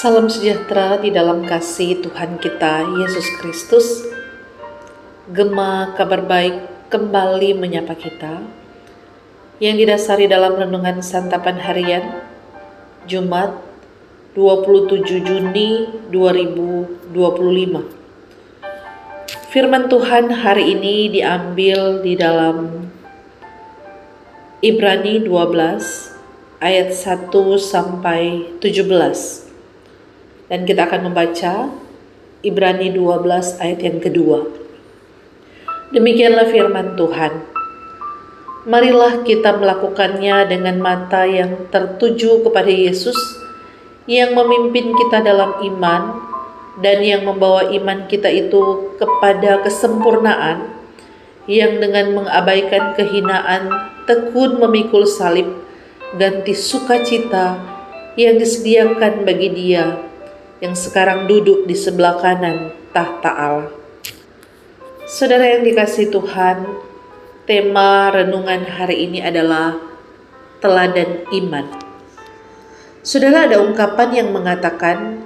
Salam sejahtera di dalam kasih Tuhan kita Yesus Kristus. Gema kabar baik kembali menyapa kita, yang didasari dalam renungan santapan harian Jumat 27 Juni 2025. Firman Tuhan hari ini diambil di dalam Ibrani 12 ayat 1 sampai 17. Dan kita akan membaca Ibrani 12 ayat yang kedua. Demikianlah firman Tuhan. Marilah kita melakukannya dengan mata yang tertuju kepada Yesus, yang memimpin kita dalam iman, dan yang membawa iman kita itu kepada kesempurnaan, yang dengan mengabaikan kehinaan tekun memikul salib, ganti sukacita yang disediakan bagi Dia yang sekarang duduk di sebelah kanan tahta Allah. Saudara yang dikasihi Tuhan, tema renungan hari ini adalah teladan iman. Saudara, ada ungkapan yang mengatakan,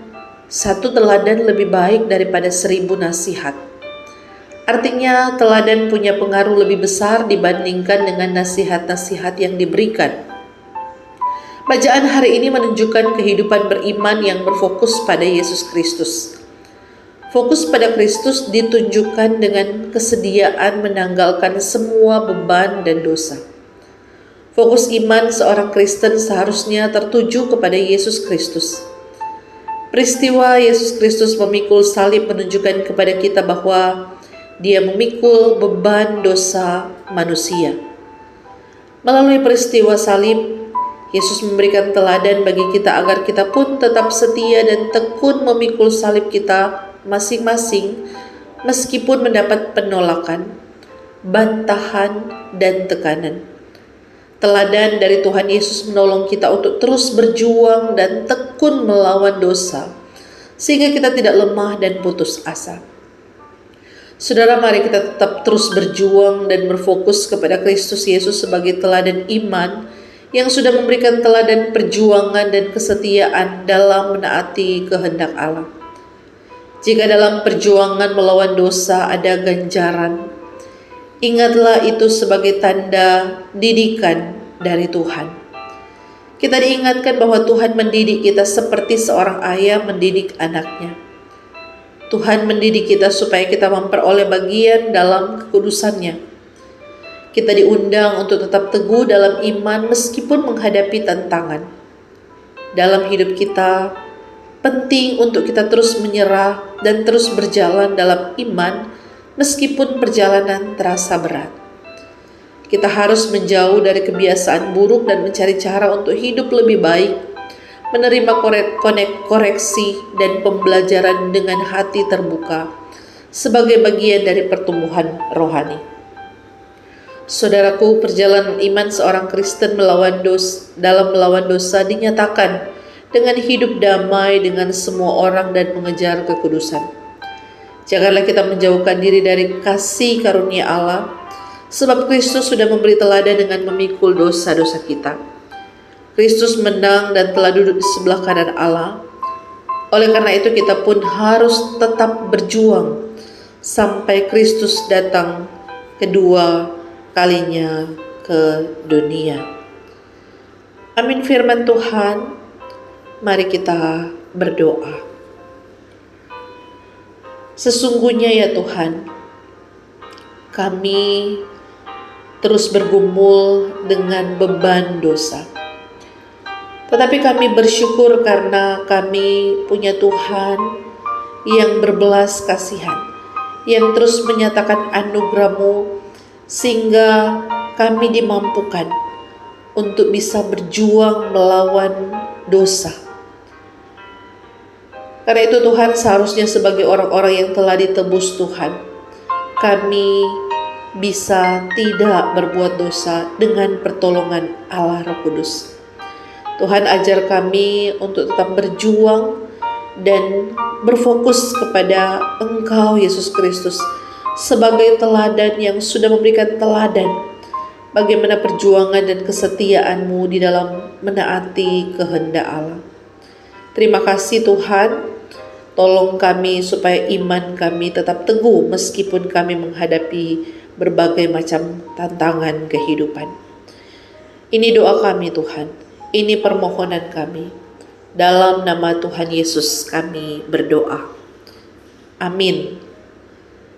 satu teladan lebih baik daripada 1000 nasihat. Artinya, teladan punya pengaruh lebih besar dibandingkan dengan nasihat-nasihat yang diberikan. Bacaan hari ini menunjukkan kehidupan beriman yang berfokus pada Yesus Kristus. Fokus pada Kristus ditunjukkan dengan kesediaan menanggalkan semua beban dan dosa. Fokus iman seorang Kristen seharusnya tertuju kepada Yesus Kristus. Peristiwa Yesus Kristus memikul salib menunjukkan kepada kita bahwa Dia memikul beban dosa manusia. Melalui peristiwa salib, Yesus memberikan teladan bagi kita agar kita pun tetap setia dan tekun memikul salib kita masing-masing meskipun mendapat penolakan, bantahan, dan tekanan. Teladan dari Tuhan Yesus menolong kita untuk terus berjuang dan tekun melawan dosa, sehingga kita tidak lemah dan putus asa. Saudara, mari kita tetap terus berjuang dan berfokus kepada Kristus Yesus sebagai teladan iman yang sudah memberikan teladan perjuangan dan kesetiaan dalam menaati kehendak Allah. Jika dalam perjuangan melawan dosa ada ganjaran, ingatlah itu sebagai tanda didikan dari Tuhan. Kita diingatkan bahwa Tuhan mendidik kita seperti seorang ayah mendidik anaknya. Tuhan mendidik kita supaya kita memperoleh bagian dalam kekudusannya. Kita diundang untuk tetap teguh dalam iman meskipun menghadapi tantangan. Dalam hidup kita, penting untuk kita terus menyerah dan terus berjalan dalam iman meskipun perjalanan terasa berat. Kita harus menjauh dari kebiasaan buruk dan mencari cara untuk hidup lebih baik, menerima koreksi dan pembelajaran dengan hati terbuka sebagai bagian dari pertumbuhan rohani. Saudaraku, perjalanan iman seorang Kristen dalam melawan dosa dinyatakan dengan hidup damai dengan semua orang dan mengejar kekudusan. Janganlah kita menjauhkan diri dari kasih karunia Allah, sebab Kristus sudah memberi teladan dengan memikul dosa-dosa kita. Kristus menang dan telah duduk di sebelah kanan Allah. Oleh karena itu kita pun harus tetap berjuang sampai Kristus datang kedua kalinya ke dunia. Amin firman Tuhan. Mari kita berdoa. Sesungguhnya ya Tuhan, kami terus bergumul dengan beban dosa. Tetapi kami bersyukur karena kami punya Tuhan yang berbelas kasihan, yang terus menyatakan anugerah-Mu, sehingga kami dimampukan untuk bisa berjuang melawan dosa. Karena itu Tuhan, seharusnya sebagai orang-orang yang telah ditebus Tuhan, kami bisa tidak berbuat dosa dengan pertolongan Allah Roh Kudus. Tuhan, ajar kami untuk tetap berjuang dan berfokus kepada Engkau Yesus Kristus sebagai teladan yang sudah memberikan teladan bagaimana perjuangan dan kesetiaan-Mu di dalam menaati kehendak Allah. Terima kasih Tuhan, tolong kami supaya iman kami tetap teguh meskipun kami menghadapi berbagai macam tantangan kehidupan. Ini doa kami Tuhan, ini permohonan kami. Dalam nama Tuhan Yesus kami berdoa. Amin.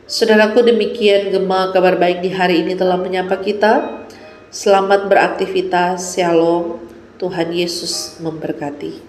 Saudaraku, demikian Gema Kabar Baik di hari ini telah menyapa kita. Selamat beraktivitas, Shalom, Tuhan Yesus memberkati.